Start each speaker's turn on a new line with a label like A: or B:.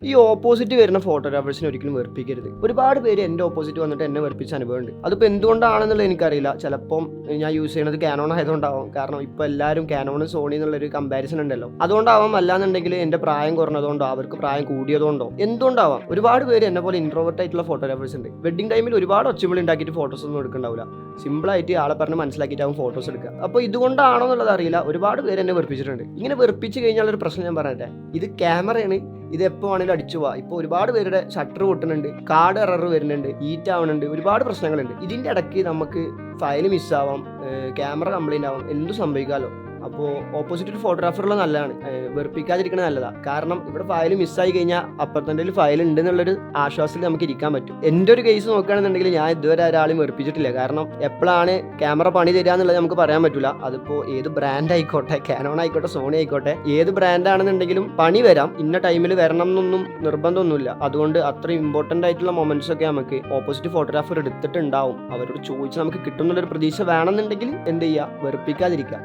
A: ഈ ഓപ്പോസിറ്റ് വരുന്ന ഫോട്ടോഗ്രാഫേഴ്സിനെ ഒരിക്കലും വെറുപ്പിക്കരുത്. ഒരുപാട് പേര് എൻ്റെ ഓപ്പോസിറ്റ് വന്നിട്ട് എന്നെ വെറുപ്പിച്ച അനുഭവമുണ്ട്. അതിപ്പോൾ എന്തുകൊണ്ടാണെന്നുള്ളത് എനിക്കറിയില്ല. ചിലപ്പം ഞാൻ യൂസ് ചെയ്യുന്നത് കാനോൺ ആയതുകൊണ്ടാവാം. കാരണം ഇപ്പോൾ എല്ലാവരും കാനോൺ സോണി എന്നുള്ളൊരു കമ്പാരിസൺ ഉണ്ടല്ലോ, അതുകൊണ്ടാവാം. അല്ലാന്നുണ്ടെങ്കിൽ എൻ്റെ പ്രായം കുറഞ്ഞതുകൊണ്ടോ അവർക്ക് പ്രായം കൂടിയതുകൊണ്ടോ എന്തുകൊണ്ടാവാം. ഒരുപാട് പേര് എന്നെ പോലെ ഇൻട്രോവേർട്ട് ആയിട്ടുള്ള ഫോട്ടോഗ്രാഫേഴ്സ് ഉണ്ട്. വെഡിങ് ടൈമിൽ ഒരുപാട് ഒച്ചവിളി ഉണ്ടാക്കിയിട്ട് ഫോട്ടോസ് ഒന്നും എടുക്കണ്ടാവില്ല. സിമ്പിളായിട്ട് ആളെ പറഞ്ഞ് മനസ്സിലാക്കിയിട്ടാവും ഫോട്ടോസ് എടുക്കുക. അപ്പോൾ ഇതുകൊണ്ടാണോ എന്നുള്ളത് അറിയില്ല, ഒരുപാട് പേര് എന്നെ വെറുപ്പിച്ചിട്ടുണ്ട്. ഇങ്ങനെ വെറുപ്പിച്ച് കഴിഞ്ഞാൽ ഒരു പ്രശ്നം ഞാൻ പറയട്ടെ, ഇത് ക്യാമറയാണ്. ഇത് എപ്പോൾ വേണമെങ്കിലും അടിച്ചു പോവാം. ഇപ്പോൾ ഒരുപാട് പേരുടെ ഷട്ടർ പൊട്ടുന്നുണ്ട്, കാർഡ് എറർ വരുന്നുണ്ട്, ഹീറ്റ് ആവുന്നുണ്ട്, ഒരുപാട് പ്രശ്നങ്ങളുണ്ട്. ഇതിൻ്റെ ഇടയ്ക്ക് നമുക്ക് ഫയൽ മിസ്സാവാം, ക്യാമറ കംപ്ലൈൻ്റ് ആവാം, എന്തും സംഭവിക്കാമല്ലോ. അപ്പോൾ ഓപ്പോസിറ്റ് ഒരു ഫോട്ടോഗ്രാഫറുള്ള നല്ലതാണ്, വെറുപ്പിക്കാതിരിക്കുന്നത് നല്ലതാണ്. കാരണം ഇവിടെ ഫയൽ മിസ്സായി കഴിഞ്ഞാൽ അപ്പുറത്തെ ഫയൽ ഉണ്ട് എന്നുള്ളൊരു ആശ്വാസത്തിൽ നമുക്ക് ഇരിക്കാൻ പറ്റും. എൻ്റെ ഒരു കേസ് നോക്കുകയാണെന്നുണ്ടെങ്കിൽ ഞാൻ ഇതുവരെ ഒരാളെയും വെറുപ്പിച്ചിട്ടില്ല. കാരണം എപ്പോഴാണ് ക്യാമറ പണി തരിക എന്നുള്ളത് നമുക്ക് പറയാൻ പറ്റില്ല. അതിപ്പോൾ ഏത് ബ്രാൻഡ് ആയിക്കോട്ടെ, കാനോൺ ആയിക്കോട്ടെ, സോണി ആയിക്കോട്ടെ, ഏത് ബ്രാൻഡാണെന്നുണ്ടെങ്കിലും പണി വരാം. ഇന്ന ടൈമിൽ വരണം എന്നൊന്നും നിർബന്ധമൊന്നുമില്ല. അതുകൊണ്ട് അത്ര ഇമ്പോർട്ടൻ്റ് ആയിട്ടുള്ള മൊമെന്റ്സ് ഒക്കെ നമുക്ക് ഓപ്പോസിറ്റ് ഫോട്ടോഗ്രാഫർ എടുത്തിട്ടുണ്ടാവും. അവരോട് ചോദിച്ച് നമുക്ക് കിട്ടുന്നുള്ളൊരു പ്രതീക്ഷ വേണമെന്നുണ്ടെങ്കിൽ എന്ത് ചെയ്യുക, വെറുപ്പിക്കാതിരിക്കുക.